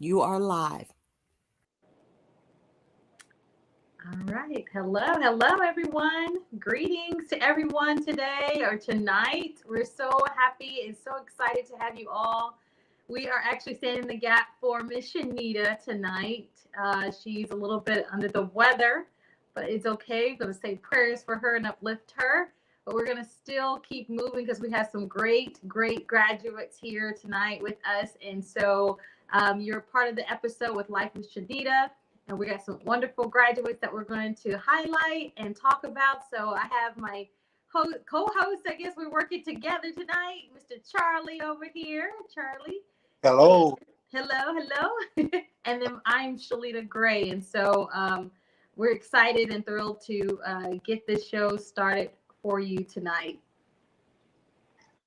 You are live. All right. Hello, everyone. Greetings to everyone today or tonight. We're so happy and so excited to have you all. We are actually standing in the gap for Miss Shenita tonight. She's a little bit under the weather, but it's okay. We're going to say prayers for her and uplift her. But we're going to still keep moving because we have some great graduates here tonight with us. And so you're part of the episode with Life with Shenita. And we got some wonderful graduates that we're going to highlight and talk about. So I have my co-host, I guess we're working together tonight, Mr. Charlie over here. Charlie. Hello. Hello. And then I'm Shalita Gray. And so we're excited and thrilled to get this show started for you tonight.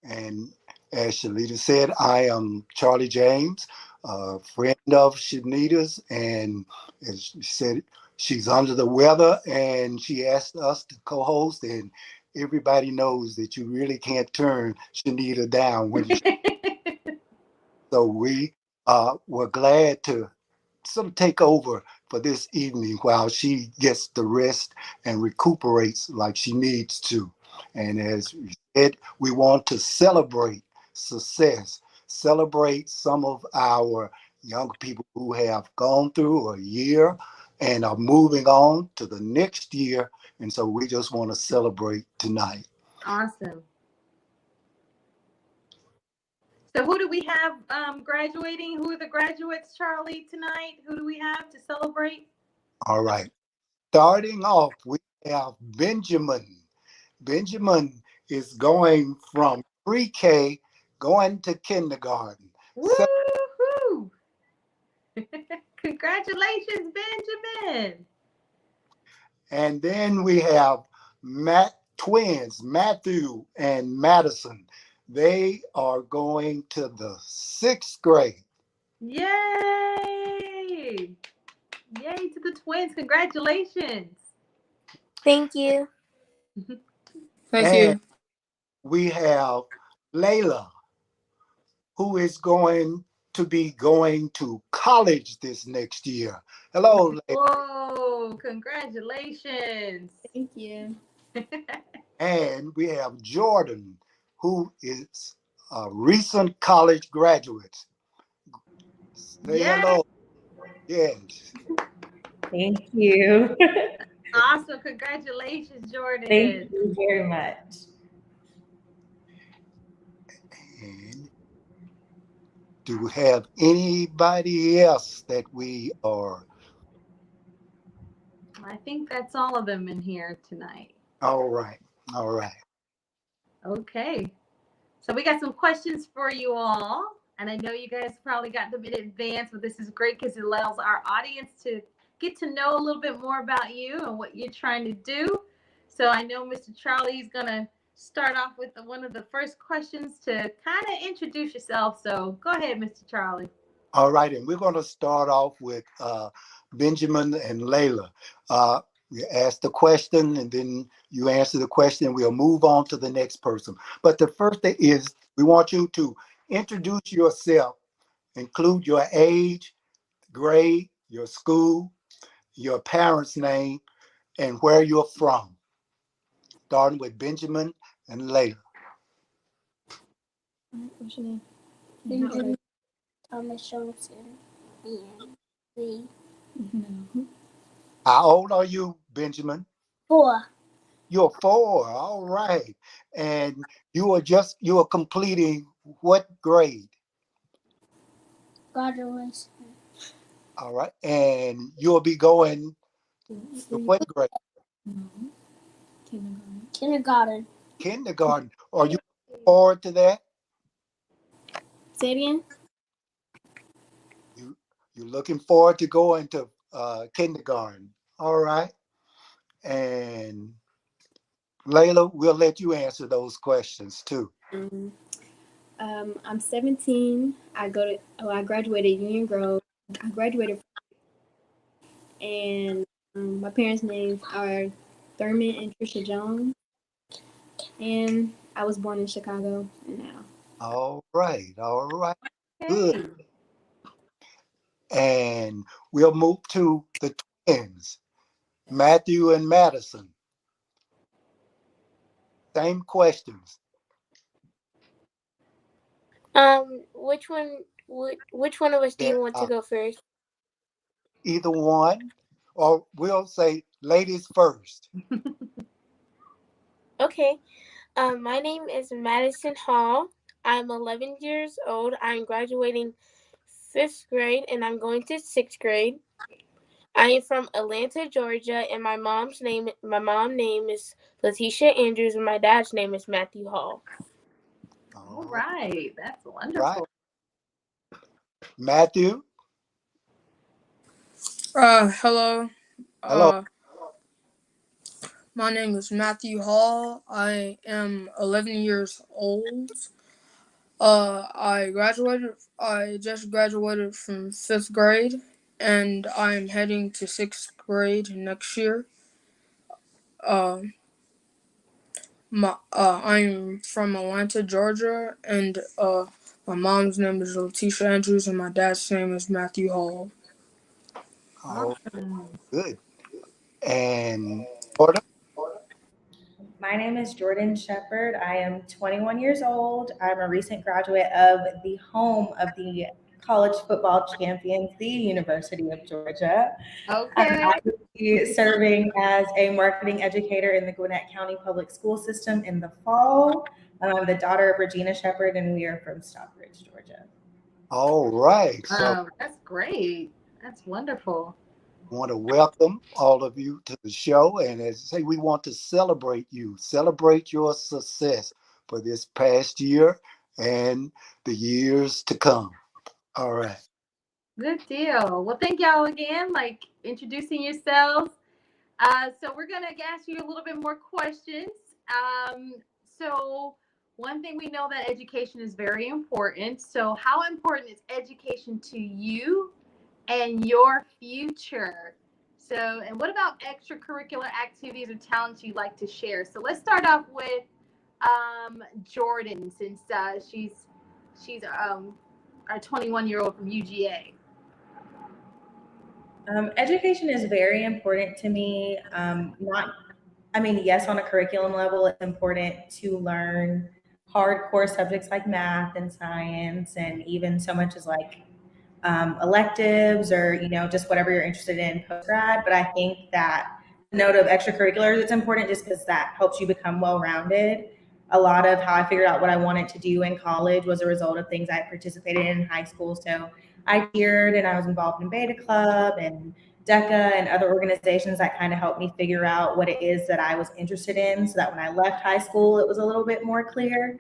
And as Shalita said, I am Charlie James, a friend of Shanita's, and as she said, she's under the weather, and she asked us to co-host, and everybody knows that you really can't turn Shanita down when so we were glad to sort of take over for this evening while she gets the rest and recuperates like she needs to. And as we said, we want to celebrate success, celebrate some of our young people who have gone through a year and are moving on to the next year. And so we just want to celebrate tonight. Awesome. So who do we have graduating? Who are the graduates, Charlie, tonight? Who do we have to celebrate? All right. Starting off, we have Benjamin. Benjamin is going from pre-K going to kindergarten. Woo-hoo! Congratulations, Benjamin. And then we have twins, Matthew and Madison. They are going to the 6th grade. Yay! Yay to the twins. Congratulations. Thank you. Thank And you. we have Layla, who is going to be going to college this next year. Hello, Layla. Whoa, congratulations. Thank you. And we have Jordan, who is a recent college graduate. Say hello. Yes. Thank you. Awesome. Congratulations, Jordan. Thank you very much. And do we have anybody else that we are? I think that's all of them in here tonight. All right. Okay. So we got some questions for you all. And I know you guys probably got them in advance, but this is great because it allows our audience to get to know a little bit more about you and what you're trying to do. So I know Mr. Charlie is going to start off with one of the first questions to kind of introduce yourself. So go ahead, Mr. Charlie. All right. And we're going to start off with Benjamin and Layla. We ask the question and then you answer the question. We'll move on to the next person. But the first thing is we want you to introduce yourself, include your age, grade, your school, your parents' name, and where you're from. Starting with Benjamin and Layla. What's your name? Benjamin Thomas Johnson. And we. How old are you, Benjamin? 4. You're 4. All right. And you are completing what grade? Graduation. All right. And you'll be going to what grade? Kindergarten. Kindergarten. Are you looking forward to that? Say it again. You're looking forward to going to kindergarten. All right. And Layla, we'll let you answer those questions too. I'm 17. I graduated Union Grove. I graduated, and my parents' names are Thurman and Trisha Jones. And I was born in Chicago, and now. All right. Good. And we'll move to the twins, Matthew and Madison. Same questions. Which one? Which one of us do you want to go first? Either one, or we'll say ladies first. Okay. My name is Madison Hall. I'm 11 years old. I'm graduating 5th grade and I'm going to 6th grade. I am from Atlanta, Georgia, and my mom's name is Letitia Andrews and my dad's name is Matthew Hall. All right. That's Right. wonderful. Matthew, Hello. hello. My name is Matthew Hall. I am 11 years old. I just graduated from 5th grade and I'm heading to 6th grade next year. Uh, I'm from Atlanta, Georgia, and my mom's name is Letitia Andrews and my dad's name is Matthew Hall. Oh, Awesome. good. And Jordan, My name is Jordan Shepard. I am 21 years old. I'm a recent graduate of the home of the college football champions, the University of Georgia. Okay. I will be serving as a marketing educator in the Gwinnett County Public School System in the fall. I'm the daughter of Regina Shepard, and we are from Stockbridge, Georgia. all right. So That's great. That's wonderful. I want to welcome all of you to the show. And as I say, we want to celebrate you, celebrate your success for this past year and the years to come. All right. Good deal. Well, thank y'all again, like introducing yourselves. So we're gonna ask you a little bit more questions. So one thing we know that education is very important. So how important is education to you and your future? So, and what about extracurricular activities or talents you'd like to share? So let's start off with Jordan, since she's our 21-year-old from UGA. Education is very important to me. Yes, on a curriculum level, it's important to learn hardcore subjects like math and science, and even so much as like electives or just whatever you're interested in post grad. But I think that the note of extracurriculars it's important just because that helps you become well rounded. A lot of how I figured out what I wanted to do in college was a result of things I participated in high school. So I cheered and I was involved in Beta Club and DECA and other organizations that kind of helped me figure out what it is that I was interested in so that when I left high school, it was a little bit more clear.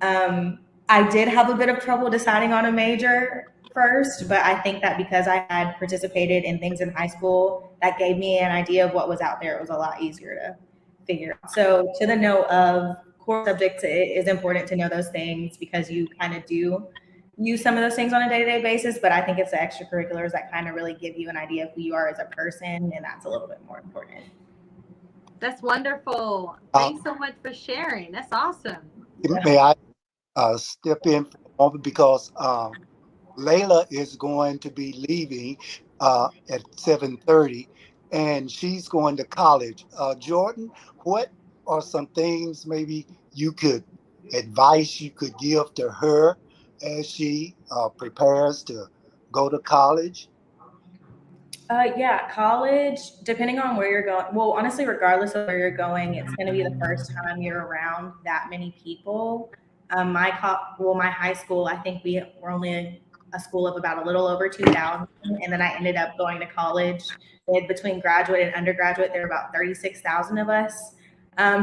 I did have a bit of trouble deciding on a major first, but I think that because I had participated in things in high school, that gave me an idea of what was out there. It was a lot easier to figure out. So to the note of core subjects, it is important to know those things because you kind of do use some of those things on a day-to-day basis, but I think it's the extracurriculars that kind of really give you an idea of who you are as a person, and that's a little bit more important. That's wonderful. Thanks so much for sharing. That's awesome. May I step in for a moment because Layla is going to be leaving at 7:30, and she's going to college. Jordan, what are some things maybe advice you could give to her as she prepares to go to college? College, depending on where you're going, well, honestly, regardless of where you're going, it's going to be the first time you're around that many people. My high school, I think we were only a school of about a little over 2,000. And then I ended up going to college with between graduate and undergraduate, there were about 36,000 of us.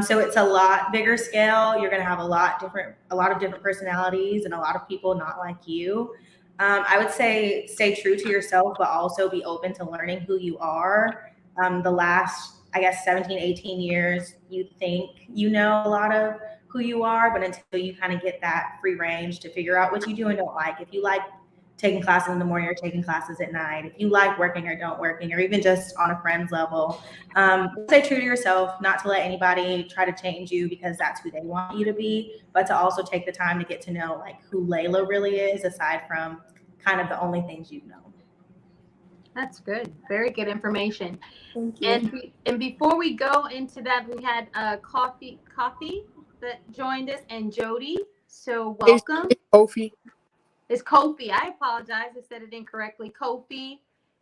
So it's a lot bigger scale. You're going to have a lot of different personalities and a lot of people not like you. I would say stay true to yourself, but also be open to learning who you are. The last, I guess, 17, 18 years, you think you know a lot of who you are, but until you kind of get that free range to figure out what you do and don't like. If you like taking classes in the morning or taking classes at night, if you like working or don't working, or even just on a friend's level, stay true to yourself, not to let anybody try to change you because that's who they want you to be, but to also take the time to get to know like who Layla really is, aside from kind of the only things you know. That's good. Very good information. Thank you. And before we go into that, we had coffee that joined us, and Jody. So welcome. It's Kofi. It's Kofi. I apologize. I said it incorrectly. Kofi.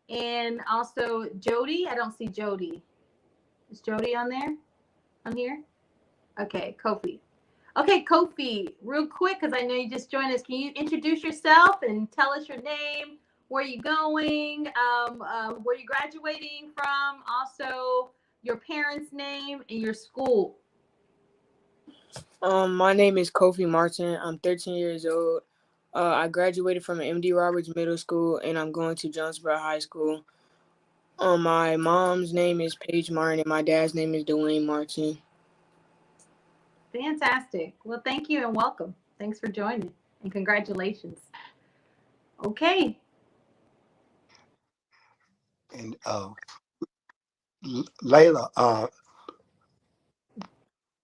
And also Jody. I don't see Jody. Is Jody on there? On here? Okay, Kofi. Okay, Kofi, real quick, because I know you just joined us. Can you introduce yourself and tell us your name, where you going, where you graduating from, also your parents' name and your school? My name is Kofi Martin. I'm 13 years old. I graduated from MD Roberts Middle School, and I'm going to Jonesboro High School. My mom's name is Paige Martin, and my dad's name is Dwayne Martin. Fantastic. Well, thank you and welcome. Thanks for joining, and congratulations. Okay. And Layla,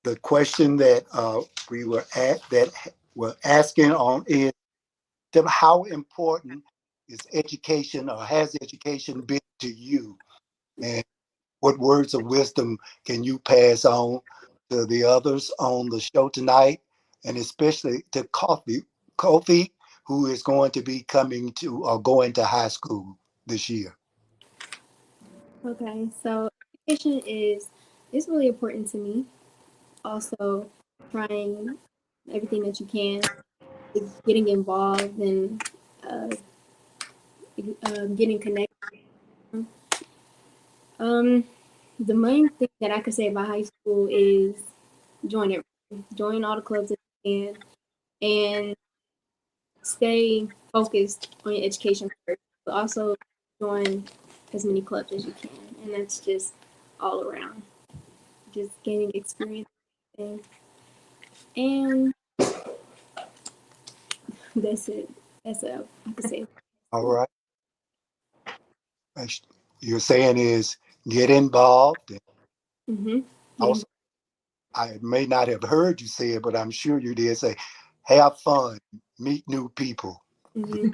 the question that we were asking on is how important is education, or has education been to you? And what words of wisdom can you pass on to the others on the show tonight, and especially to Kofi, who is going to be coming to or going to high school this year? Okay, so education is really important to me. Also, trying everything that you can, getting involved and uh, getting connected. Um, the main thing that I could say about high school is join everything, join all the clubs that you can, and stay focused on your education first, but also join as many clubs as you can, and that's just all around, just gaining experience, and that's it. That's what I could say. All right. You're saying is get involved. Mm-hmm. Also, I may not have heard you say it, but I'm sure you did say, have fun, meet new people. Mm-hmm.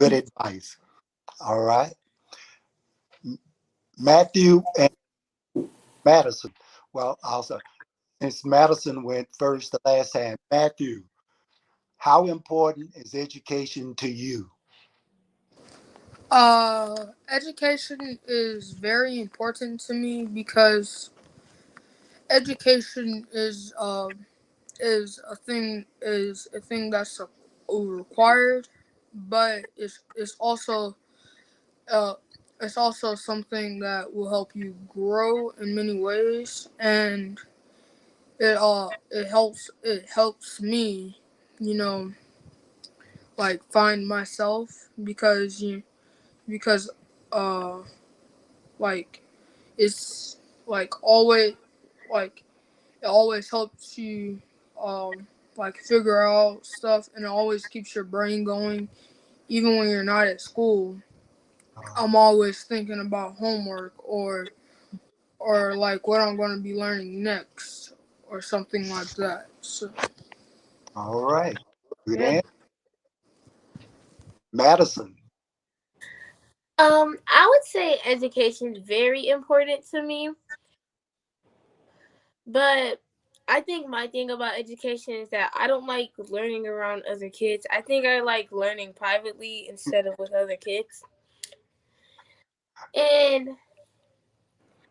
Good advice. All right. Matthew and Madison. Well, also, since Madison went first the last time, Matthew, how important is education to you? Education is very important to me because education is a thing that's required, but uh it's also something that will help you grow in many ways, and it helps me, you know, like find myself because uh like it's like always like it always helps you like figure out stuff, and it always keeps your brain going even when you're not at school. I'm always thinking about homework or like what I'm going to be learning next or something like that. So All right. Good Good. answer. Madison. I would say education is very important to me, but I think my thing about education is that I don't like learning around other kids. I think I like learning privately instead of with other kids. And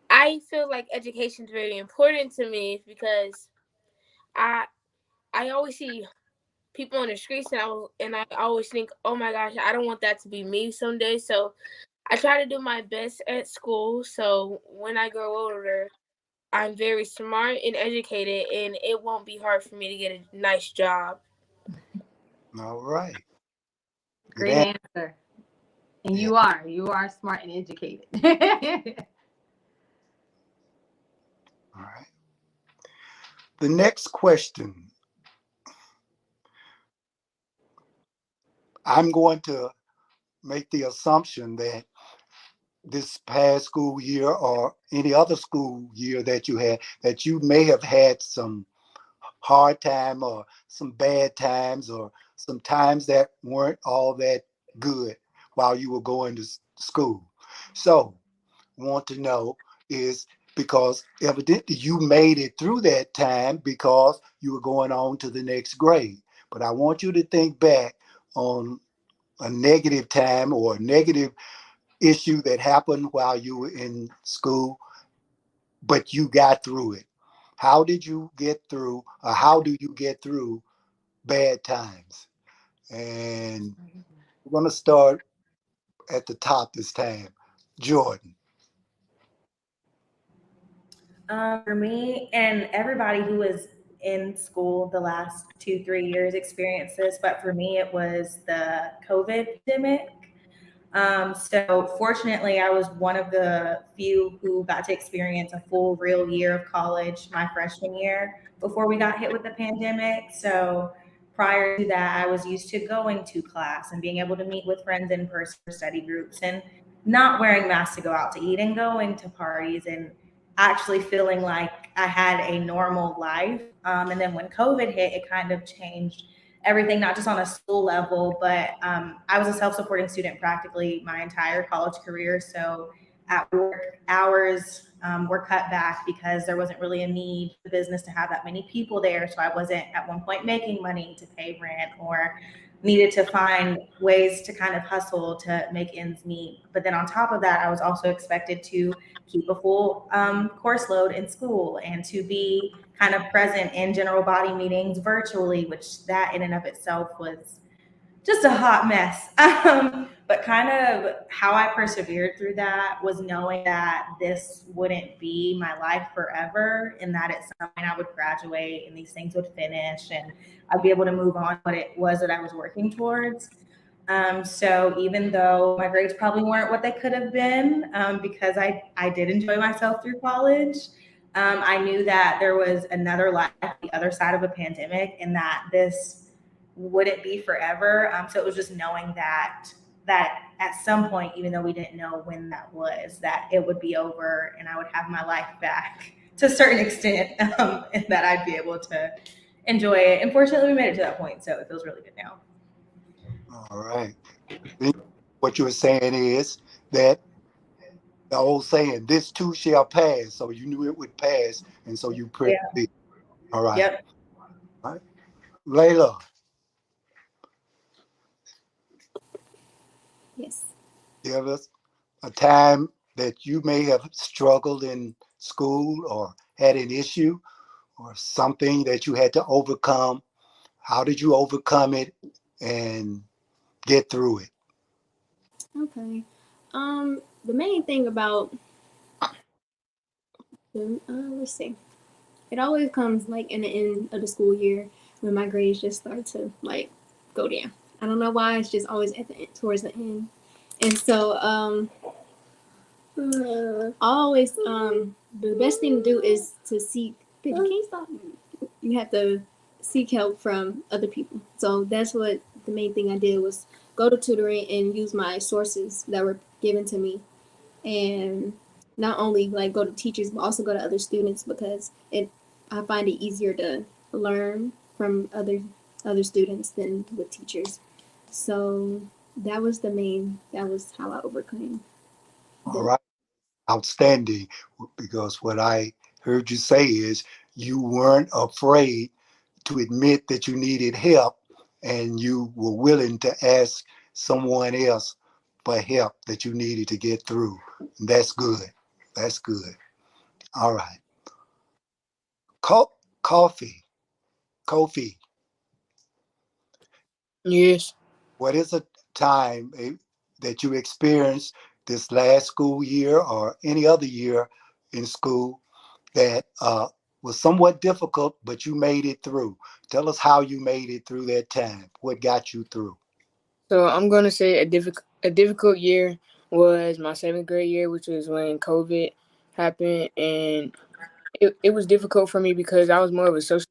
I feel like education is very important to me because I I always see people on the streets and I always think, oh my gosh, I don't want that to be me someday. So I try to do my best at school. So when I grow older, I'm very smart and educated, and it won't be hard for me to get a nice job. All right. Good Great answer. answer. And Yeah. you are smart and educated. All right. The next question, I'm going to make the assumption that this past school year or any other school year that you had, that you may have had some hard time or some bad times or some times that weren't all that good. while you were going to school. So, want to know is because evidently you made it through that time because you were going on to the next grade. But I want you to think back on a negative time or a negative issue that happened while you were in school, but you got through it. How did you get through, or how do you get through bad times? And we're going to start at the top this time. Jordan. For me and everybody who was in school the last 2, 3 years experienced this, but for me, it was the COVID pandemic. So fortunately, I was one of the few who got to experience a full real year of college my freshman year before we got hit with the pandemic. So prior to that, I was used to going to class and being able to meet with friends in person for study groups and not wearing masks to go out to eat and going to parties and actually feeling like I had a normal life. And then when COVID hit, it kind of changed everything, not just on a school level, but I was a self supporting student practically my entire college career. So at work, hours were cut back because there wasn't really a need for business to have that many people there. So I wasn't at one point making money to pay rent or needed to find ways to kind of hustle to make ends meet. But then on top of that, I was also expected to keep a full course load in school and to be kind of present in general body meetings virtually, which that in and of itself was just a hot mess. But kind of how I persevered through that was knowing that this wouldn't be my life forever and that at some point I would graduate and these things would finish and I'd be able to move on what it was that I was working towards. So even though my grades probably weren't what they could have been, because I did enjoy myself through college, I knew that there was another life, the other side of a pandemic, and that this wouldn't be forever. So it was just knowing that at some point, even though we didn't know when that was, that it would be over and I would have my life back to a certain extent, and that I'd be able to enjoy it. And fortunately, we made it to that point, so it feels really good now. All right. What you were saying is that the old saying, this too shall pass. So you knew it would pass, and so you Yeah. prayed. All right. Yep. All right. Layla, Yes. give us a time that you may have struggled in school or had an issue or something that you had to overcome. How did you overcome it and get through it? Okay. The main thing about let's see. It always comes like in the end of the school year when my grades just start to like go down. I don't know why. It's just always at the end, towards the end. And so always the best thing to do is to seek. Baby, can you stop? You have to seek help from other people. So that's what the main thing I did was go to tutoring and use my sources that were given to me, and not only like go to teachers but also go to other students because I find it easier to learn from other students than with teachers. So that was how I overcame. All right. Outstanding. Because what I heard you say is you weren't afraid to admit that you needed help and you were willing to ask someone else for help that you needed to get through. That's good. That's good. All right. Coffee. Kofi, Yes. what is a time that you experienced this last school year or any other year in school that was somewhat difficult, but you made it through? Tell us how you made it through that time. What got you through? So I'm gonna say a difficult year was my seventh grade year, which was when COVID happened, and it was difficult for me because I was more of a social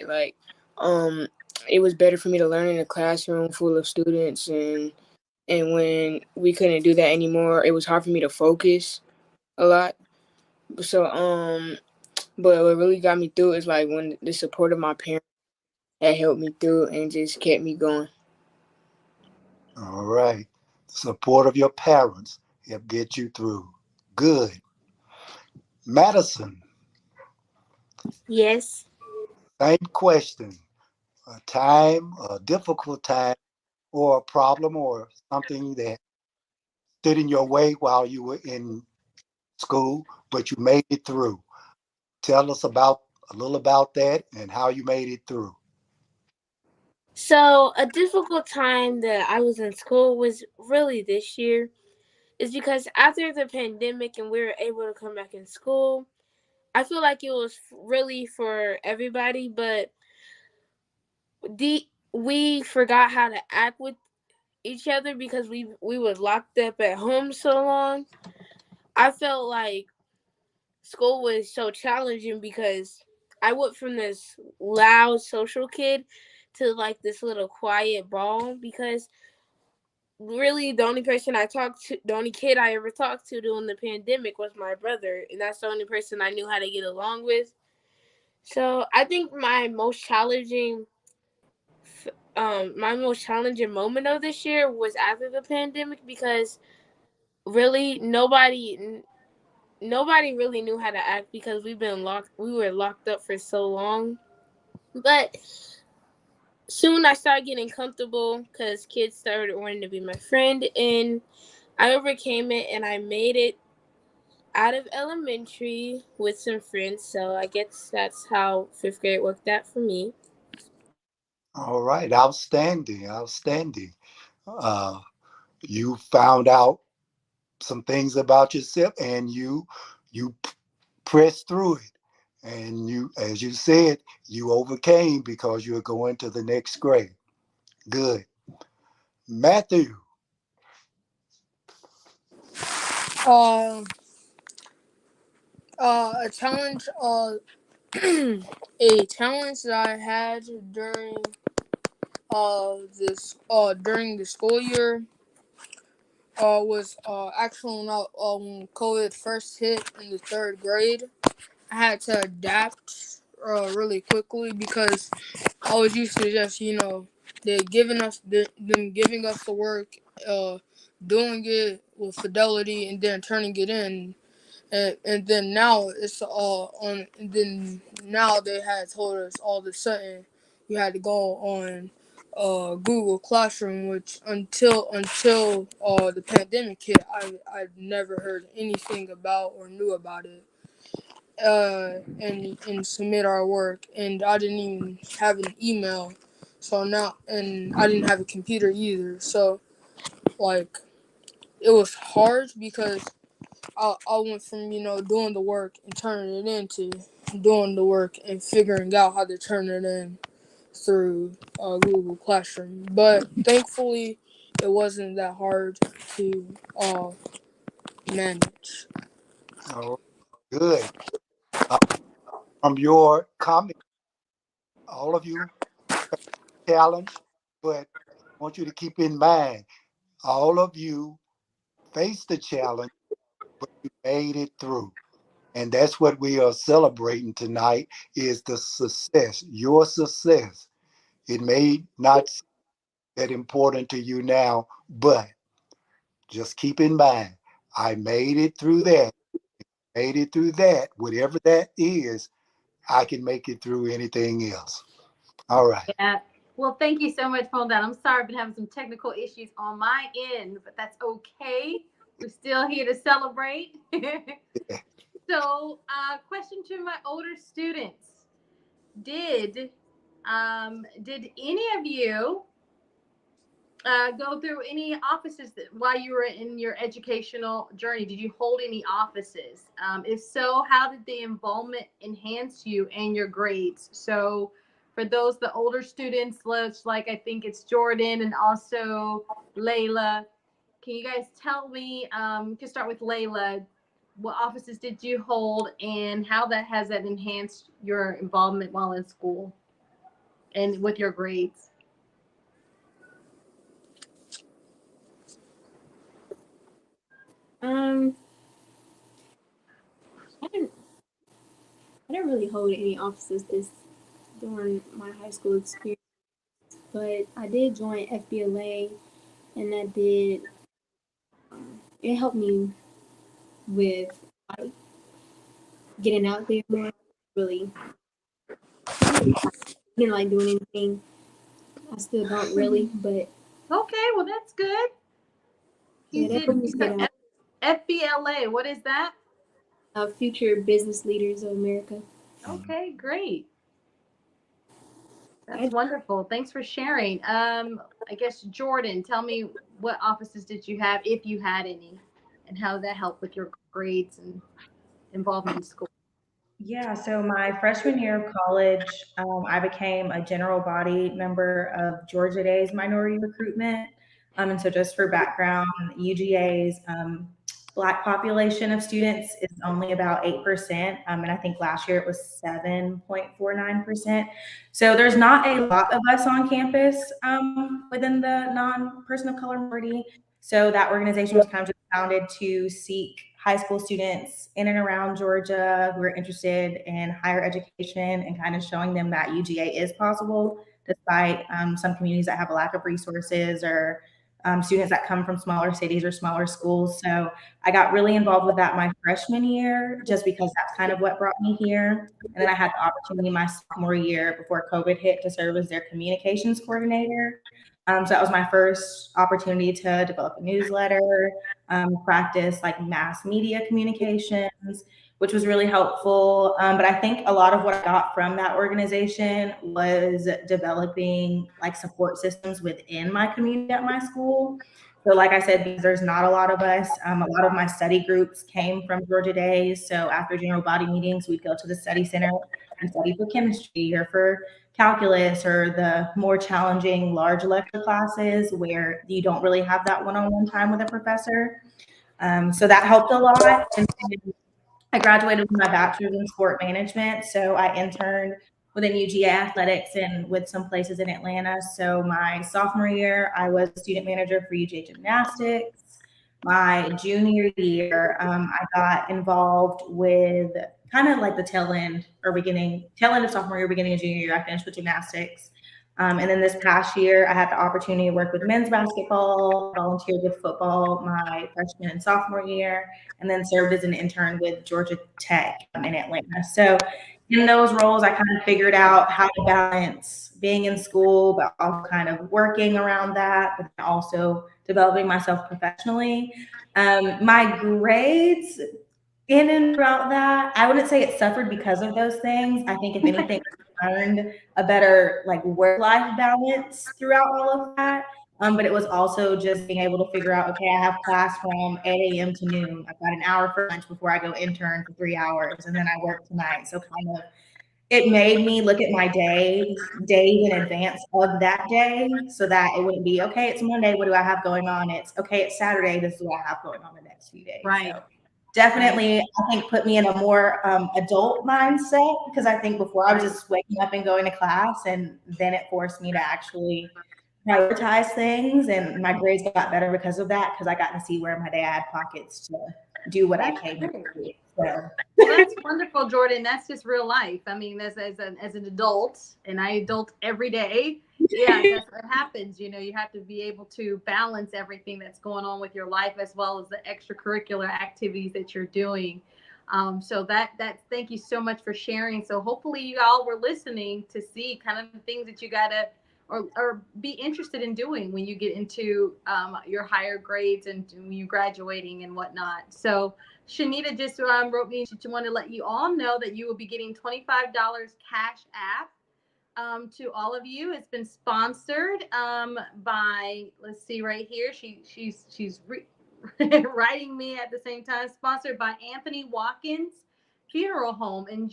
like it was better for me to learn in a classroom full of students, and when we couldn't do that anymore, it was hard for me to focus a lot. So but what really got me through is like when the support of my parents that helped me through and just kept me going. All right. Support of your parents help get you through. Good. Madison, Yes. same question. A time, a difficult time, or a problem, or something that stood in your way while you were in school, but you made it through. Tell us about a little about that and how you made it through. So, a difficult time that I was in school was really this year, is because after the pandemic and we were able to come back in school, I feel like it was really for everybody, but we forgot how to act with each other because we were locked up at home so long. I felt like school was so challenging because I went from this loud social kid to like this little quiet ball because really the only kid I ever talked to during the pandemic was my brother, and that's the only person I knew how to get along with. So I think my most challenging moment of this year was after the pandemic because really nobody really knew how to act because we were locked up for so long. But soon I started getting comfortable because kids started wanting to be my friend, and I overcame it and I made it out of elementary with some friends. So I guess that's how fifth grade worked out for me. All right, outstanding, outstanding. Uh, you found out some things about yourself, and you pressed through it, and you, as you said, you overcame because you're going to the next grade. Good. Matthew. Uh, a challenge. A challenge that I had during the school year was actually not when COVID first hit in the third grade. I had to adapt really quickly because I was used to just them giving us the work, doing it with fidelity, and then turning it in. And then now it's all on. And then now they had told us all of a sudden we had to go on Google Classroom, which until the pandemic hit, I'd never heard anything about or knew about it. And submit our work, and I didn't even have an email, so now, and I didn't have a computer either. So like it was hard because I went from doing the work and turning it into doing the work and figuring out how to turn it in through Google Classroom. But thankfully, it wasn't that hard to manage. Oh, good. Uh, from your comment, all of you challenge, but I want you to keep in mind, all of you faced the challenge, but you made it through. And that's what we are celebrating tonight is the success, your success. It may not seem that important to you now, but just keep in mind, I made it through that, made it through that, whatever that is, I can make it through anything else. All right. Yeah. Well, thank you so much for that. I'm sorry I've been having some technical issues on my end, but that's okay. We're still here to celebrate. So, question to my older students: Did any of you go through any offices while you were in your educational journey? Did you hold any offices? If so, how did the involvement enhance you and your grades? So, for those the older students, like I think it's Jordan and also Layla, can you guys tell me? You can start with Layla. What offices did you hold, and how that enhanced your involvement while in school and with your grades? Um, I didn't I didn't really hold any offices this during my high school experience, but I did join FBLA, and that did it helped me with like getting out there more. Really, I didn't like doing anything. I still don't really, but Okay, well that's good. yeah, You that did helped me get out. FBLA. What is that? Future business leaders of America. Okay, great. That's I, wonderful. Thanks for sharing. I guess Jordan, tell me what offices did you have, if you had any, and how that helped with your grades and involvement in school. Yeah, so my freshman year of college, I became a general body member of Georgia Day's minority recruitment. And so, just for background, UGA's Black population of students is only about 8%. And I think last year it was 7.49%. So, there's not a lot of us on campus within the non person of color minority. So, that organization was kind of just founded to seek high school students in and around Georgia who are interested in higher education and kind of showing them that UGA is possible despite some communities that have a lack of resources or students that come from smaller cities or smaller schools. So I got really involved with that my freshman year just because that's kind of what brought me here. And then I had the opportunity my sophomore year before COVID hit to serve as their communications coordinator. So that was my first opportunity to develop a newsletter, practice like mass media communications, which was really helpful. But I think a lot of what I got from that organization was developing like support systems within my community at my school. So, like I said, because there's not a lot of us, a lot of my study groups came from Georgia Days. So, after general body meetings, we'd go to the study center and study for chemistry or for calculus or the more challenging large lecture classes where you don't really have that one-on-one time with a professor. So that helped a lot. And I graduated with my bachelor's in sport management. So I interned within UGA athletics and with some places in Atlanta. So my sophomore year, I was student manager for UGA gymnastics. My junior year, I got involved with kind of like the tail end of sophomore year, beginning of junior year. I finished with gymnastics. And then this past year, I had the opportunity to work with men's basketball, volunteered with football my freshman and sophomore year, and then served as an intern with Georgia Tech in Atlanta. So in those roles, I kind of figured out how to balance being in school, but also kind of working around that, but also developing myself professionally. My grades in and throughout that, I wouldn't say it suffered because of those things. I think if anything, I learned a better like work-life balance throughout all of that. But it was also just being able to figure out, okay, I have class from 8 a.m. to noon. I've got an hour for lunch before I go intern for 3 hours, and then I work tonight. So kind of it made me look at my days in advance of that day so that it wouldn't be, okay, it's Monday, what do I have going on? It's okay, it's Saturday, this is what I have going on the next few days. Right. So definitely, I think put me in a more adult mindset because I think before I was just waking up and going to class, and then it forced me to actually prioritize things, and my grades got better because of that because I got to see where my day I had pockets to do what I came to do. So. Well, that's wonderful, Jordan. That's just real life. I mean, as an adult, and I adult every day. Yeah, that's what happens. You know, you have to be able to balance everything that's going on with your life as well as the extracurricular activities that you're doing. So that thank you so much for sharing. So hopefully you all were listening to see kind of the things that you gotta or be interested in doing when you get into your higher grades and when you're graduating and whatnot. So Shenita just wrote me. She wanted to let you all know that you will be getting $25 cash app to all of you. It's been sponsored by, let's see right here. She's writing me at the same time. Sponsored by Anthony Watkins Funeral Home in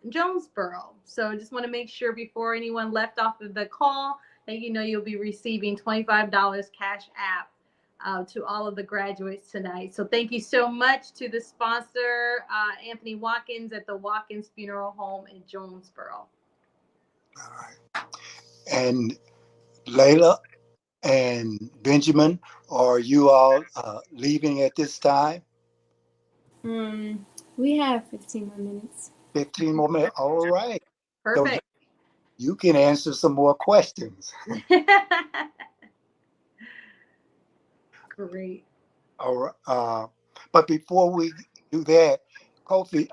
Jonesboro. So just want to make sure before anyone left off of the call that you know you'll be receiving $25 cash app to all of the graduates tonight. So thank you so much to the sponsor, Anthony Watkins at the Watkins Funeral Home in Jonesboro. All right. And Layla and Benjamin, are you all leaving at this time? We have 15 more minutes. 15 more minutes. All right. Perfect. So you can answer some more questions. Great. All right. But before we do that, Kofi,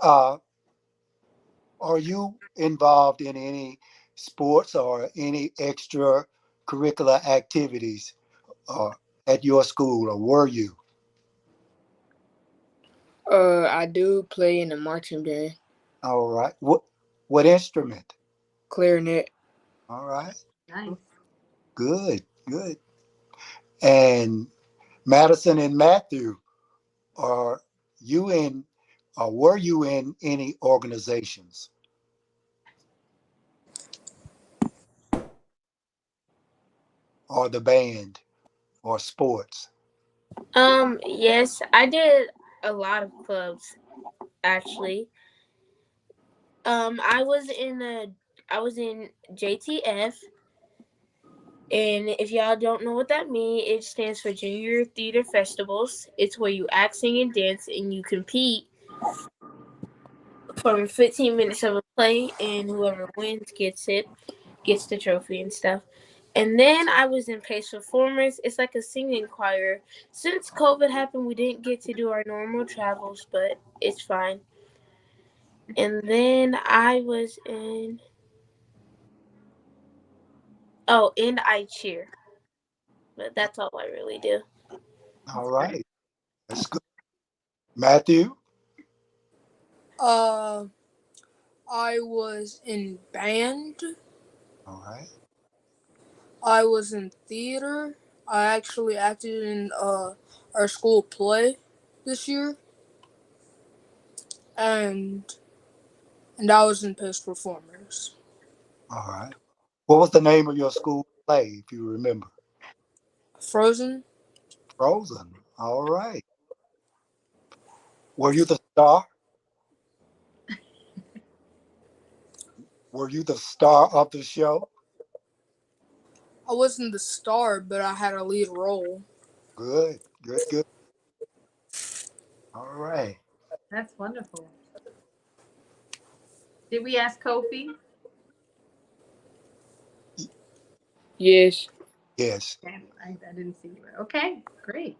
are you involved in any sports or any extracurricular activities uh, at your school, or were you? I do play in the marching band, All right. What instrument? clarinet. All right. Nice. Good. Good. And Madison and Matthew, are you in, or were you in any organizations or the band or sports? Yes, I did a lot of clubs actually. I was in JTF, and if y'all don't know what that means, it stands for Junior Theater Festivals. It's where you act, sing, and dance, and you compete for 15 minutes of a play, and whoever wins gets the trophy and stuff. And then I was in Pace Performers. It's like a singing choir. Since COVID happened, we didn't get to do our normal travels, but it's fine. And then I was in and I cheer. But that's all I really do. All That's great. right. That's good. Matthew? Uh, I was in band. All right. I was in theater. I actually acted in our school play this year, and I was in Pace Performers. All right. What was the name of your school play, if you remember? Frozen. Frozen. All right. Were you the star? Were you the star of the show? I wasn't the star, but I had a lead role. Good. Good. Good. All right. That's wonderful. Did we ask Kofi? Yes. Yes. Okay, I didn't see you. Okay, great.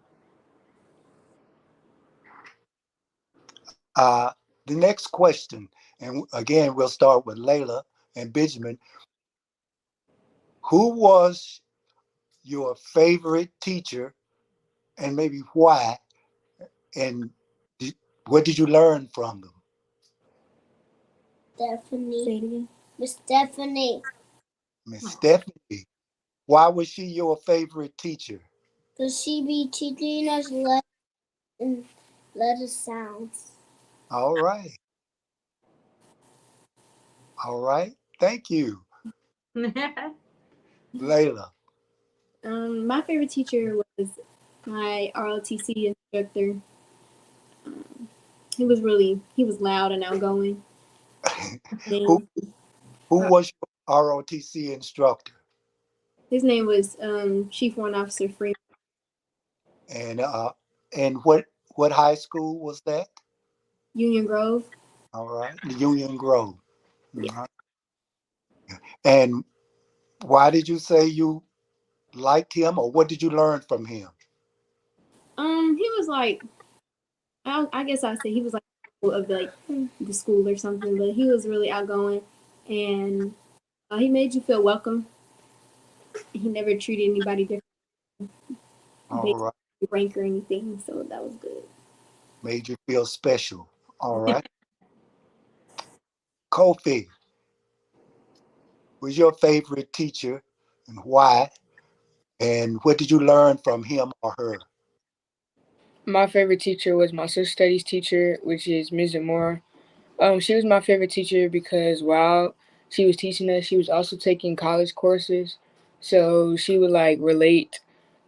Uh, the next question, and again, we'll start with Layla and Benjamin. Who was your favorite teacher, and maybe why? And did, what did you learn from them? Stephanie. Say it again. Miss Stephanie. Miss Oh, Stephanie. Why was she your favorite teacher? Because she be teaching us letter sounds. All right. All right. Thank you, Layla. My favorite teacher was my ROTC instructor. Um, he was loud and outgoing. who And who was your ROTC instructor? his name was Chief Warrant Officer Freeman. And what high school was that? Union Grove. All right, Union Grove. Yeah. Mhm. And why did you say you liked him, or what did you learn from him? He was like, I guess I'd say he was like of like the school or something, but he was really outgoing, and he made you feel welcome. He never treated anybody different All based right, on rank or anything, so that was good. made you feel special. All right, Kofi was your favorite teacher, and why? And what did you learn from him or her? My favorite teacher was my social studies teacher, which is Ms. Amora. She was my favorite teacher because while she was teaching us, she was also taking college courses. So she would like relate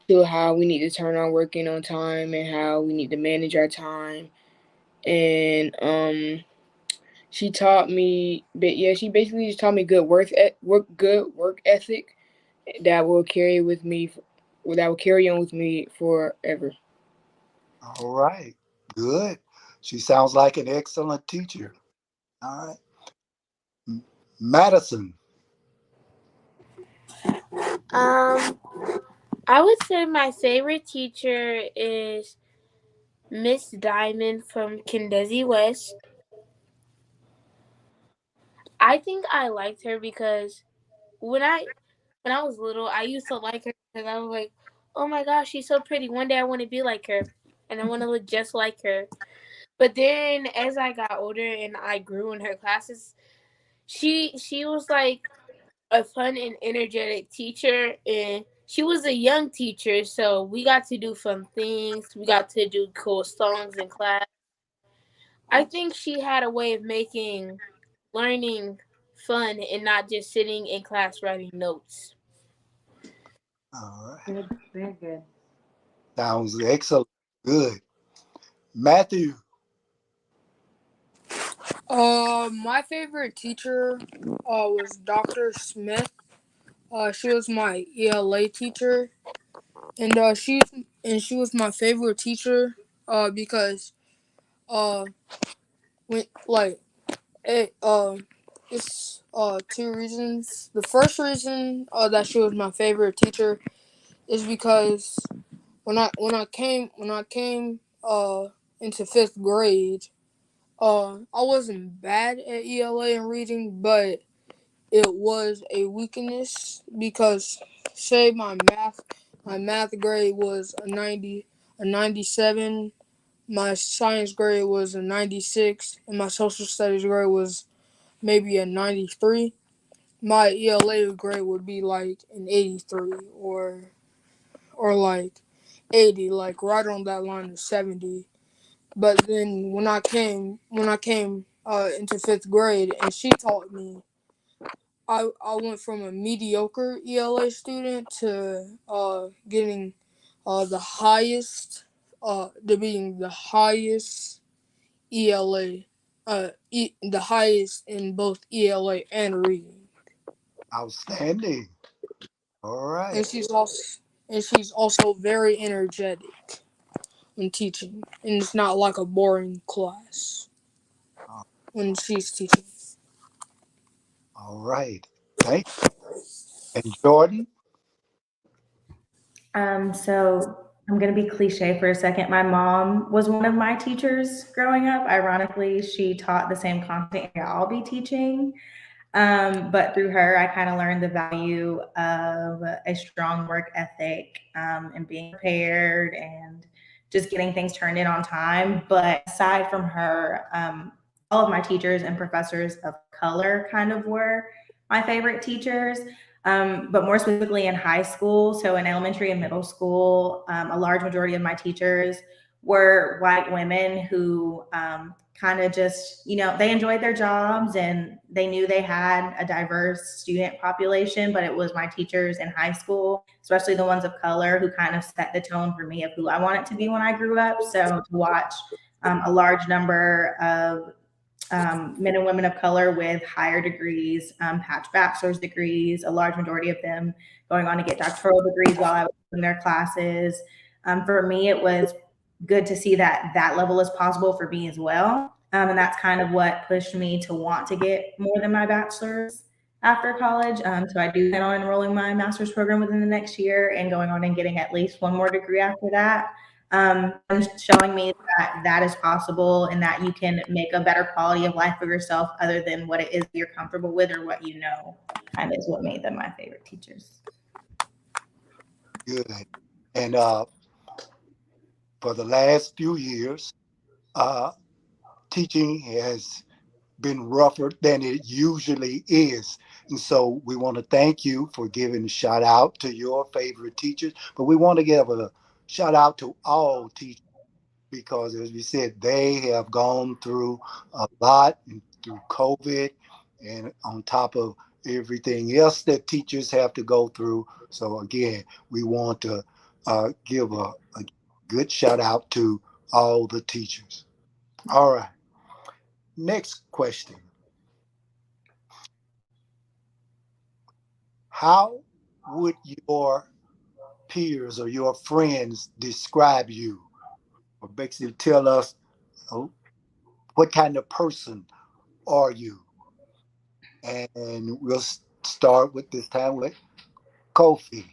to how we need to turn our work in on time and how we need to manage our time. And she taught me, but yeah, she basically just taught me good work ethic that will carry with me, that will carry on with me forever. All right, good. She sounds like an excellent teacher. All right, Madison. Um, I would say my favorite teacher is Miss Diamond from Kendesi West. I think I liked her because when I when I was little, I used to like her because I was like, "Oh my gosh, she's so pretty. One day I want to be like her, and I want to look just like her." But then, as I got older and I grew in her classes, she was like a fun and energetic teacher, and she was a young teacher, so we got to do fun things. We got to do cool songs in class. I think she had a way of making learning fun and not just sitting in class writing notes. All right. Good, very good. Sounds excellent. Good. Matthew. My favorite teacher was Dr. Smith. She was my ELA teacher, and she was my favorite teacher because uh when like it it's two reasons. The first reason that she was my favorite teacher is because when I came into fifth grade, I wasn't bad at ELA and reading, but it was a weakness because say my math grade was a 97, my science grade was a 96, and my social studies grade was maybe a 93. My ELA grade would be like an 83 or like 80, like right on that line of 70. But then when I came into fifth grade and she taught me, I went from a mediocre ELA student to getting the highest to being the highest ELA the highest in both ELA and reading. Outstanding. All right. And she's also very energetic when teaching, and it's not like a boring class when she's teaching. All right. Thank you. And Jordan? So I'm going to be cliche for a second. My mom was one of my teachers growing up. Ironically, she taught the same content I'll be teaching. But through her, I kind of learned the value of a strong work ethic and being prepared and just getting things turned in on time. But aside from her, all of my teachers and professors of color kind of were my favorite teachers. But more specifically in high school, so in elementary and middle school, a large majority of my teachers were white women who kind of just, they enjoyed their jobs and they knew they had a diverse student population, but it was my teachers in high school, especially the ones of color, who kind of set the tone for me of who I wanted to be when I grew up. So to watch a large number of men and women of color with higher degrees, patch bachelor's degrees, a large majority of them going on to get doctoral degrees while I was in their classes. For me, it was good to see that that level is possible for me as well. And that's kind of what pushed me to want to get more than my bachelor's after college. So I do plan on enrolling my master's program within the next year and going on and getting at least one more degree after that. And showing me that that is possible and that you can make a better quality of life for yourself other than what it is you're comfortable with or what you know, kind of is what made them my favorite teachers. Good. And for the last few years, uh, teaching has been rougher than it usually is. And so we want to thank you for giving a shout out to your favorite teachers, but we want to give a shout out to all teachers because, as we said, they have gone through a lot through COVID and on top of everything else that teachers have to go through. So, again, we want to give a good shout out to all the teachers. All right. Next question. How would your peers or your friends describe you? Or basically tell us oh, what kind of person are you? And we'll start with this time with Kofi.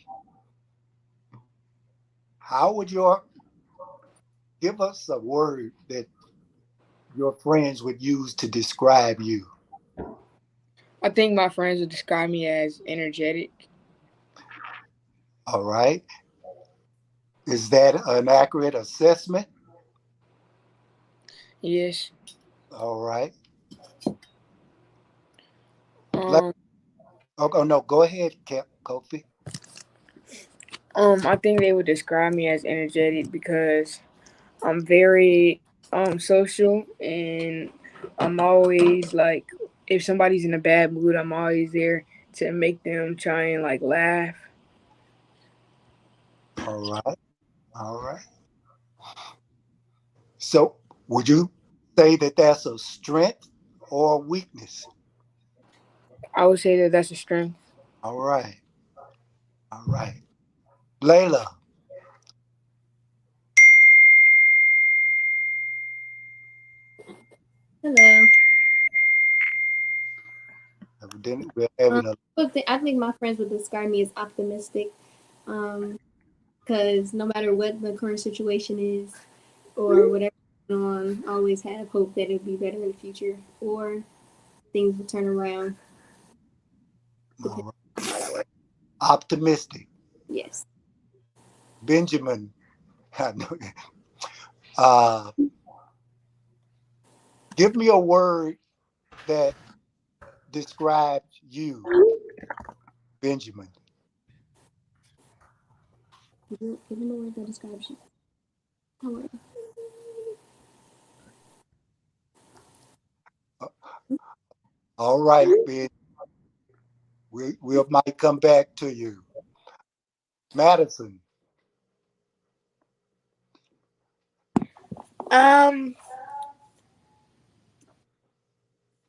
How would your Give us a word that your friends would use to describe you. I think my friends would describe me as energetic. All right. Is that an accurate assessment? Yes. All right. Let, Um. oh, no, go ahead, Kofi. I think they would describe me as energetic because I'm very social, and I'm always like, if somebody's in a bad mood, I'm always there to make them try and like laugh. All right. All right. So, would you say that that's a strength or a weakness? I would say that that's a strength. All right. All right. Layla, Hello. evidently we're having a. I think my friends would describe me as optimistic. Because no matter what the current situation is or whatever's going on, I always have hope that it'll be better in the future or things will turn around. All right. Optimistic. Yes. Benjamin, I know. uh, give me a word that describes you, Benjamin. Give me a word that describes you. How are Uh, All right, Ben. We might come back to you. Madison. Um,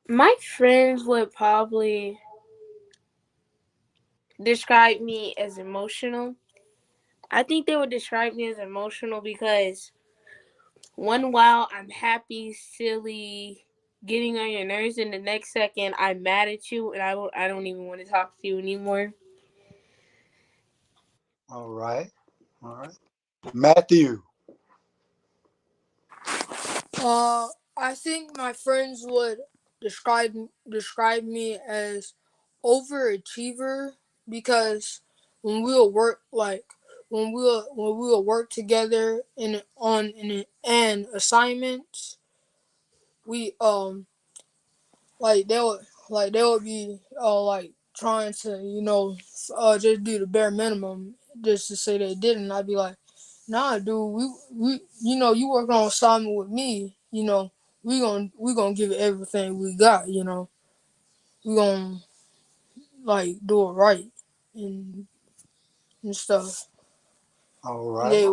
my friends would probably describe me as emotional. I think they would describe me as emotional because one while I'm happy, silly, getting on your nerves, and the next second I'm mad at you and I don't even want to talk to you anymore. All right. All right. Matthew. Uh, I think my friends would describe me as overachiever because when we'll work like when we'll work together in on in an assignments, we they would be like trying to just do the bare minimum just to say they didn't. I'd be like, nah, dude, we you working on assignment with me, we gonna give it everything we got, we gonna like do it right and stuff. All right. They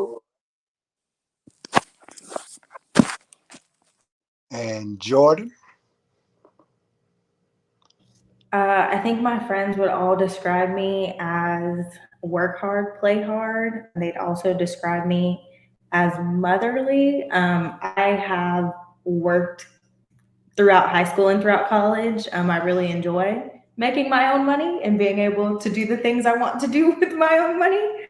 And Jordan. I think my friends would all describe me as work hard, play hard. They'd also describe me as motherly. I have worked throughout high school and throughout college. I really enjoy making my own money and being able to do the things I want to do with my own money.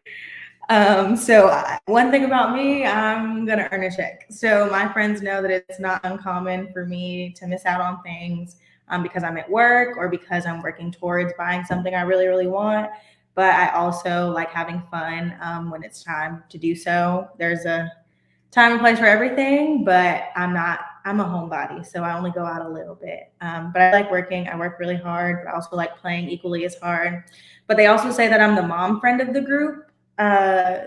One thing about me, I'm gonna earn a check. So my friends know that it's not uncommon for me to miss out on things because I'm at work or because I'm working towards buying something I really, really want. But I also like having fun when it's time to do so. There's a time and place for everything, but I'm a homebody, so I only go out a little bit. But I like working. I work really hard, but I also like playing equally as hard. But they also say that I'm the mom friend of the group.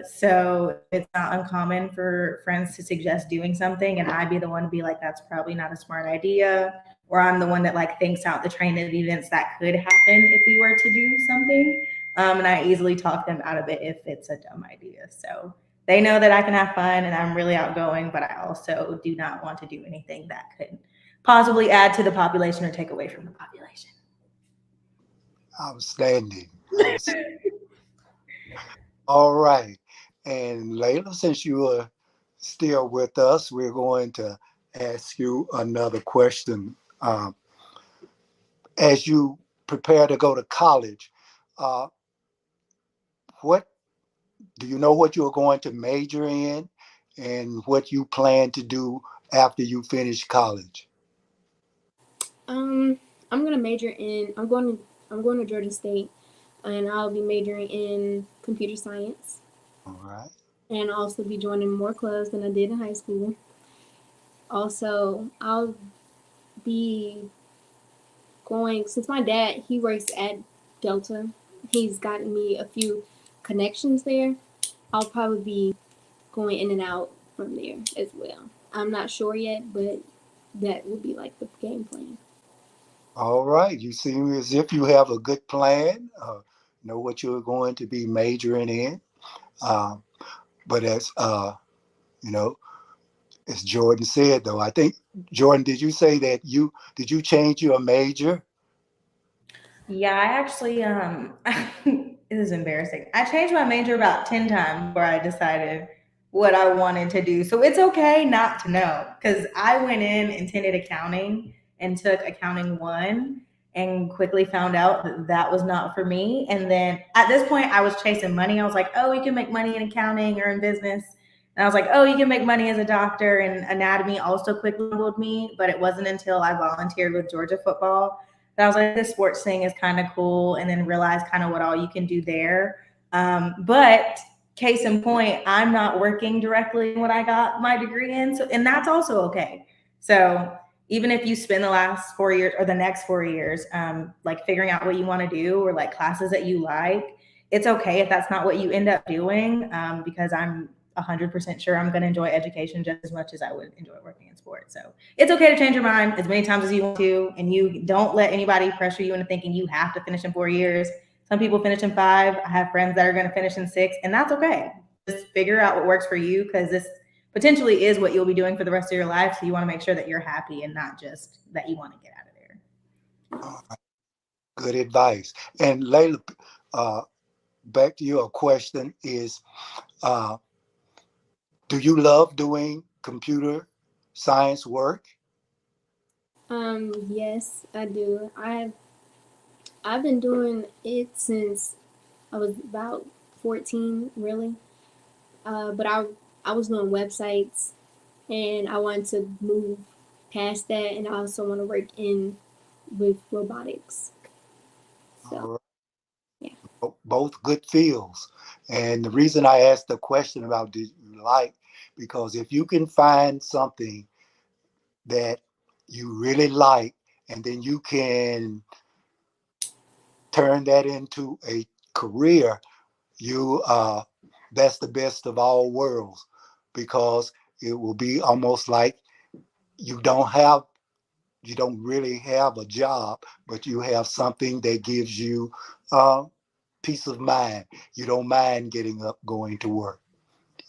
So it's not uncommon for friends to suggest doing something, and I'd be the one to be like, that's probably not a smart idea. Or I'm the one that like thinks out the train of events that could happen if we were to do something. And I easily talk them out of it if it's a dumb idea. So they know that I can have fun and I'm really outgoing, but I also do not want to do anything that could possibly add to the population or take away from the population. Outstanding. All right. And Layla, since you are still with us, we're going to ask you another question. As you prepare to go to college, uh, what do you know what you're going to major in? and what you plan to do after you finish college? I'm gonna major in. I'm going to Georgia State, and I'll be majoring in computer science, All right. and I'll also be joining more clubs than I did in high school. Also, I'll be going since my dad he works at Delta. He's gotten me a few connections there. I'll probably be going in and out from there as well. I'm not sure yet, but that would be like the game plan. All right. You seem as if you have a good plan. Know what you're going to be majoring in. Um, but as you know, as Jordan said, though, I think Jordan, did you say that you change your major? Yeah, I actually it is embarrassing. I changed my major about 10 times before I decided what I wanted to do. So it's okay not to know cuz I went in intended accounting and took accounting 1 and quickly found out that that was not for me. And then at this point I was chasing money. I was like, "Oh, you can make money in accounting or in business." And I was like, "Oh, you can make money as a doctor." And anatomy also quickly humbled me, but it wasn't until I volunteered with Georgia football that I was like, this sports thing is kind of cool, and then realized kind of what all you can do there. But case in point, I'm not working directly in what I got my degree in, so and that's also okay. So even if you spend the last 4 years or the next 4 years, like figuring out what you want to do or like classes that you like, it's okay if that's not what you end up doing, because I'm 100% sure I'm going to enjoy education just as much as I would enjoy working in sports. So it's okay to change your mind as many times as you want to, and you don't let anybody pressure you into thinking you have to finish in 4 years. Some people finish in 5. I have friends that are going to finish in 6, and that's okay. Just figure out what works for you because this potentially is what you'll be doing for the rest of your life. So you want to make sure that you're happy and not just that you want to get out of there. All right. Good advice. And Layla, uh, back to your question is, uh, do you love doing computer science work? Yes, I do. I've been doing it since I was about 14, really. But I was doing websites, and I wanted to move past that, and I also want to work in with robotics. All So right. yeah. Both good fields. And the reason I asked the question about do you like, because if you can find something that you really like, and then you can turn that into a career, you that's the best of all worlds, because it will be almost like you don't have you don't really have a job, but you have something that gives you uh, peace of mind. You don't mind getting up, going to work.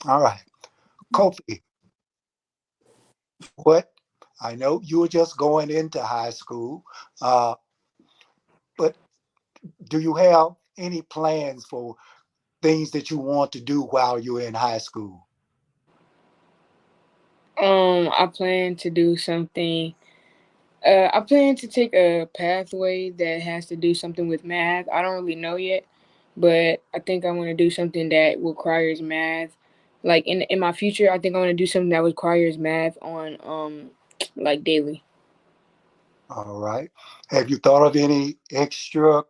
All right. Kofi, what? I know you were just going into high school, uh, but do you have any plans for things that you want to do while you're in high school? I plan to do something. I plan to take a pathway that has to do something with math. I don't really know yet, but I think I want to do something that requires math. Like in my future, I think I want to do something that requires math on like daily. All right. Have you thought of any extra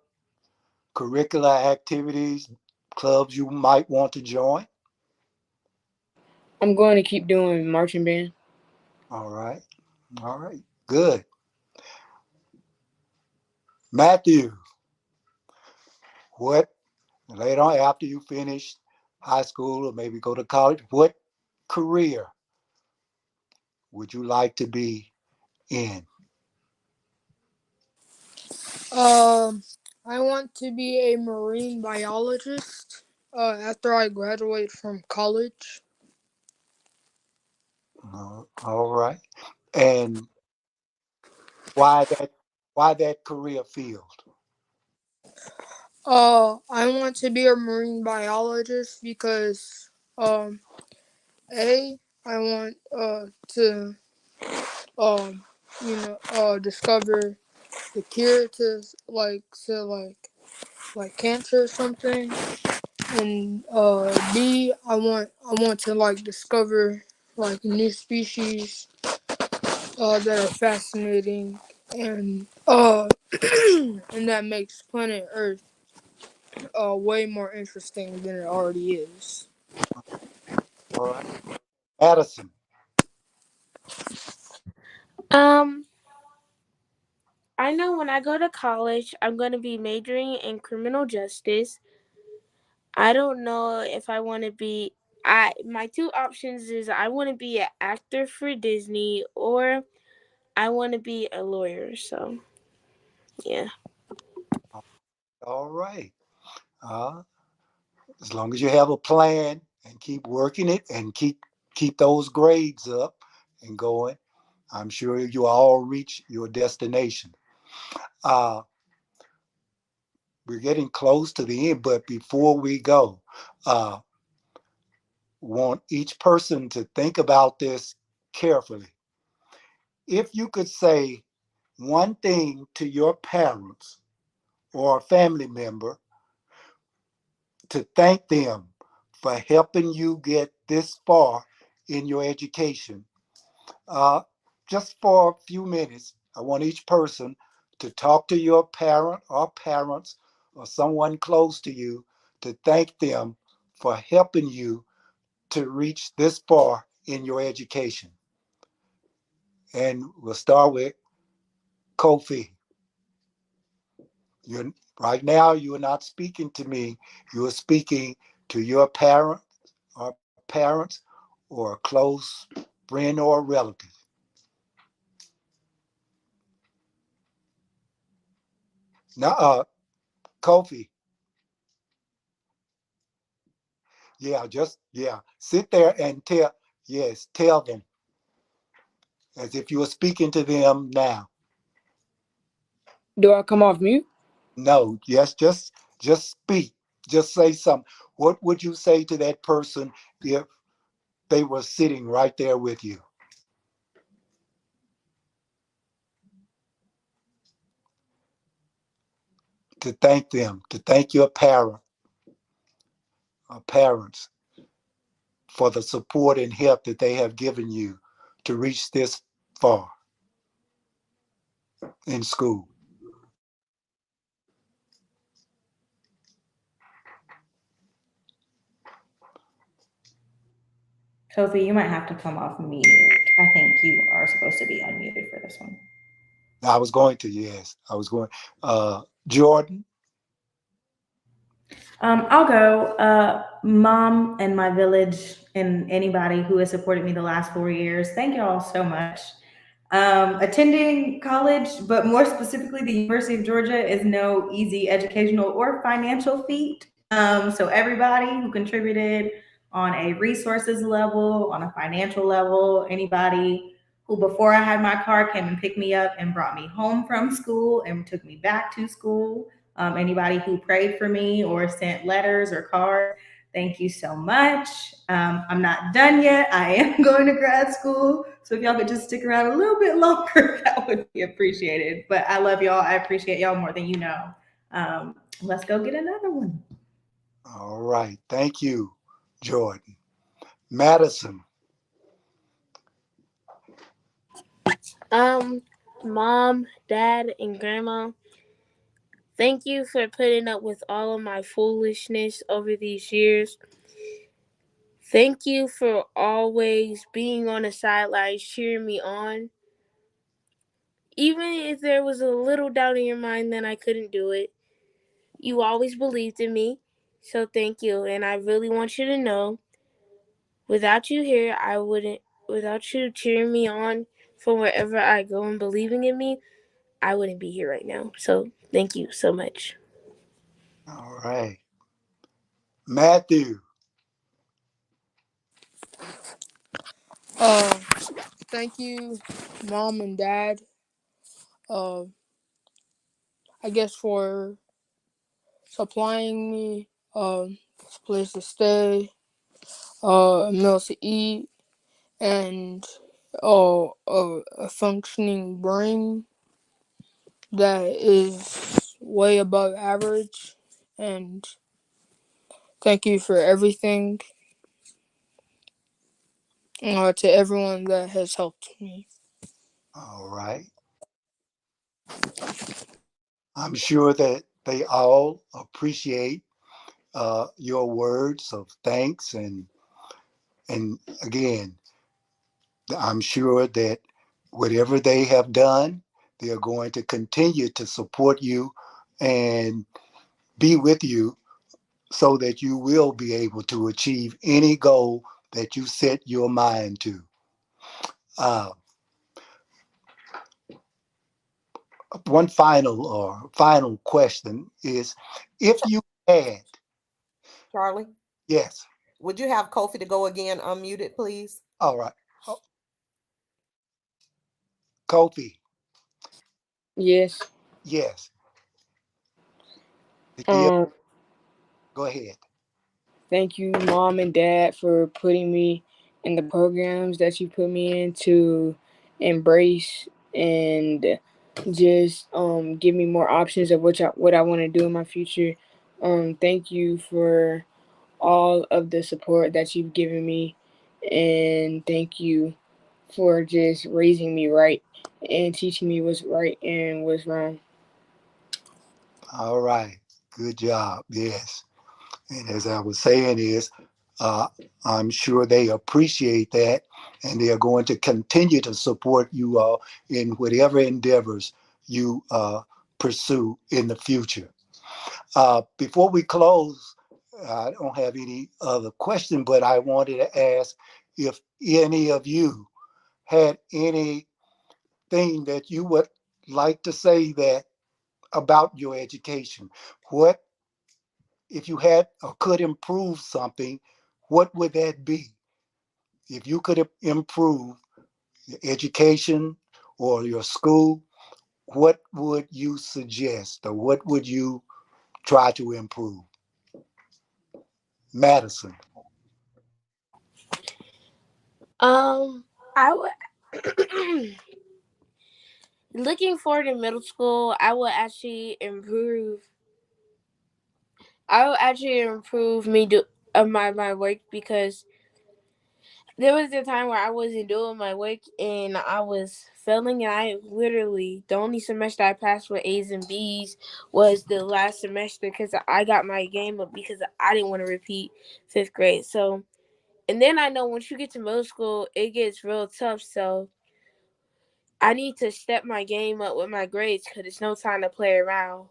curricular activities, clubs you might want to join? I'm going to keep doing marching band. All right. All right. Good. Matthew, what later on after you finish high school or maybe go to college, what career would you like to be in? Um, I want to be a marine biologist. After I graduate from college. All right. And why that why that career field? I want to be a marine biologist because um, a I want to um, discover the cure to like cancer or something, and b I want to like discover like new species that are fascinating and and that makes planet Earth way more interesting than it already is. All right. Madison. Um, I know when I go to college, I'm going to be majoring in criminal justice. I don't know if I want to be. I my two options is I want to be an actor for Disney or I want to be a lawyer. So yeah. All right. Uh, as long as you have a plan and keep working it and keep those grades up and going, I'm sure you all reach your destination. Uh, we're getting close to the end, but before we go, uh, want each person to think about this carefully. If you could say one thing to your parents or a family member to thank them for helping you get this far in your education, uh, just for a few minutes, I want each person to talk to your parent or parents or someone close to you to thank them for helping you to reach this far in your education. And we'll start with Kofi. You're, right now, you are not speaking to me. You are speaking to your parents or a close friend or a relative. Now, Kofi, yeah, sit there and tell them as if you were speaking to them now. Do I come off mute? No, yes, just speak. Just say something. What would you say to that person if they were sitting right there with you? To thank them, to thank your parents for the support and help that they have given you to reach this far in school. Kofi, you might have to come off mute. I think you are supposed to be unmuted for this one. I was going to, yes, I was going. Jordan. I'll go. Mom and my village and anybody who has supported me the last 4 years. Thank y'all so much. Attending college, but more specifically, the University of Georgia is no easy educational or financial feat. So everybody who contributed on a resources level, on a financial level, anybody who before I had my car came and picked me up and brought me home from school and took me back to school, anybody who prayed for me or sent letters or cards, thank you so much. I'm not done yet. I am going to grad school. So if y'all could just stick around a little bit longer, that would be appreciated. But I love y'all. I appreciate y'all more than you know. Let's go get another one. All right. Thank you, Jordan. Madison. Um, Mom, Dad, and Grandma, thank you for putting up with all of my foolishness over these years. Thank you for always being on the sidelines, cheering me on. Even if there was a little doubt in your mind that I couldn't do it, you always believed in me. So thank you. And I really want you to know, without you here, without you cheering me on from wherever I go and believing in me, I wouldn't be here right now. So thank you so much. All right. Matthew. Uh, Thank you, Mom and Dad. Uh, I guess for supplying me a place to stay, meals to eat, and a functioning brain that is way above average. And thank you for everything. To everyone that has helped me. All right. I'm sure that they all appreciate your words of thanks, and again, I'm sure that whatever they have done, they are going to continue to support you and be with you so that you will be able to achieve any goal that you set your mind to. Uh, One final question is, if you had, Charlie, yes, would you have Kofi to go again unmuted, please? all right, oh, Kofi, Yes. yes, did you Um, go ahead? Thank you, mom and dad, for putting me in the programs that you put me in to embrace and just give me more options of what I want to do in my future. Thank you for all of the support that you've given me, and thank you for just raising me right and teaching me what's right and what's wrong. All right, good job, yes. And as I was saying is, uh, I'm sure they appreciate that, and they are going to continue to support you all in whatever endeavors you pursue in the future. Before we close, I don't have any other question, but I wanted to ask if any of you had anything that you would like to say that about your education. What if you had or could improve something, what would that be? If you could improve your education or your school, what would you suggest or what would you try to improve? Madison. I would looking forward to middle school. I will actually improve me do of my work because there was a time where I wasn't doing my work and I was failing, and I literally the only semester I passed with A's and B's was the last semester because I got my game up because I didn't want to repeat fifth grade. So, and then I know once you get to middle school, it gets real tough. So I need to step my game up with my grades because it's no time to play around.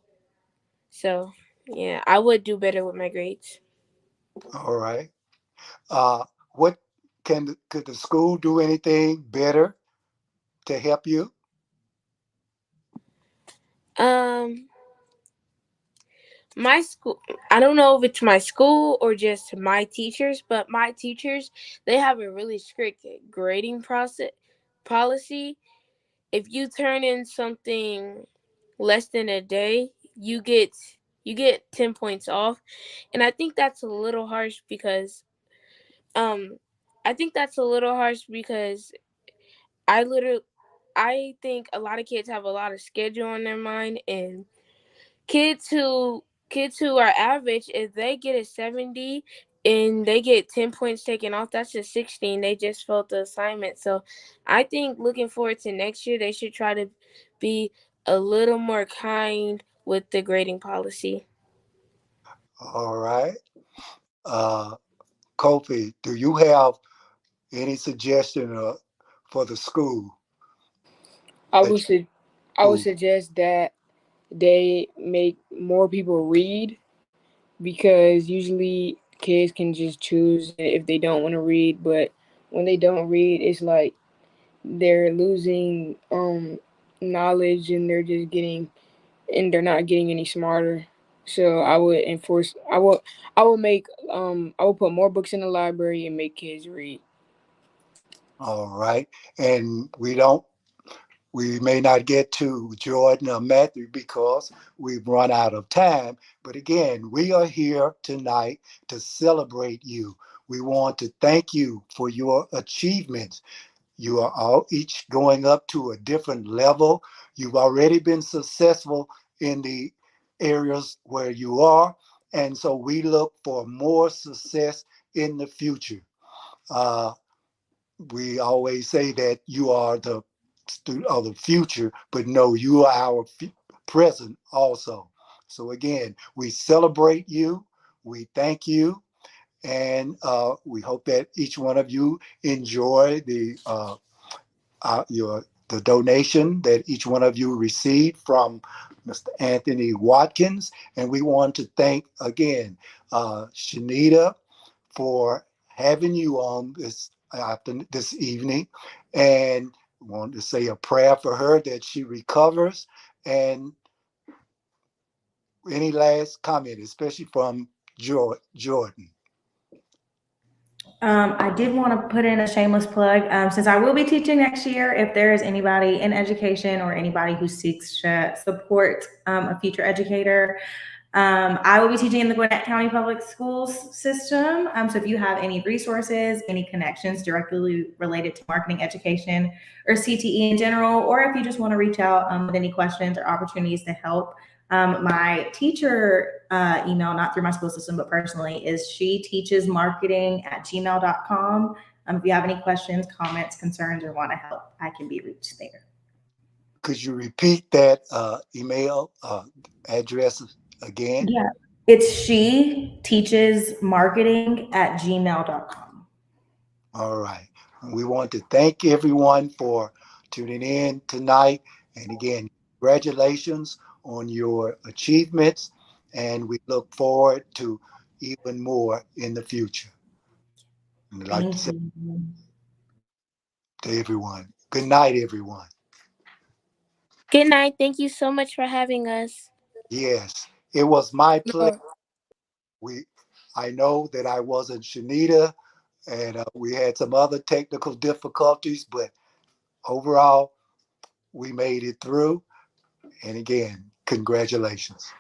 So yeah, I would do better with my grades. All right. Uh, what could the school do anything better to help you? Um, my school, I don't know if it's my school or just my teachers, but my teachers, they have a really strict grading process policy. If you turn in something less than a day, you get 10 points off. And I think that's a little harsh because um I think that's a little harsh because I literally I think a lot of kids have a lot of schedule on their mind, and kids who are average, if they get a 70 and they get 10 points taken off, that's a 16. They just failed the assignment. So I think looking forward to next year, they should try to be a little more kind with the grading policy. All right. Uh, Kofi, do you have any suggestion for the school I that would you su- I would improve? suggest that they make more people read because usually kids can just choose if they don't want to read, but when they don't read, it's like they're losing knowledge and they're not getting any smarter. So I would make I would put more books in the library and make kids read. All right. And we may not get to Jordan or Matthew because we've run out of time. But again, we are here tonight to celebrate you. We want to thank you for your achievements. You are all each going up to a different level. You've already been successful in the areas where you are. And so we look for more success in the future. Uh, we always say that you are the student of the future, but no, you are our present also. So again, we celebrate you, we thank you, and we hope that each one of you enjoy the donation that each one of you received from Mr. Anthony Watkins. And we want to thank again Shenita for having you on this evening, and want to say a prayer for her that she recovers. And any last comment, especially from Jordan? I did want to put in a shameless plug. Since I will be teaching next year, if there is anybody in education or anybody who seeks to support a future educator, I will be teaching in the Gwinnett County Public Schools system. So if you have any resources, any connections directly related to marketing education or CTE in general, or if you just want to reach out with any questions or opportunities to help, my teacher email, not through my school system, but personally, is sheteachesmarketing@gmail.com. If you have any questions, comments, concerns, or want to help, I can be reached there. Could you repeat that email address again? Yeah, it's sheteachesmarketing@gmail.com. All right. We want to thank everyone for tuning in tonight. And again, congratulations on your achievements. And we look forward to even more in the future. And I'd like to Thank say you. to everyone, good night, everyone. Good night. Thank you so much for having us. Yes, it was my pleasure. No, I know that I wasn't Shenita, and we had some other technical difficulties, but overall, we made it through. And again, congratulations.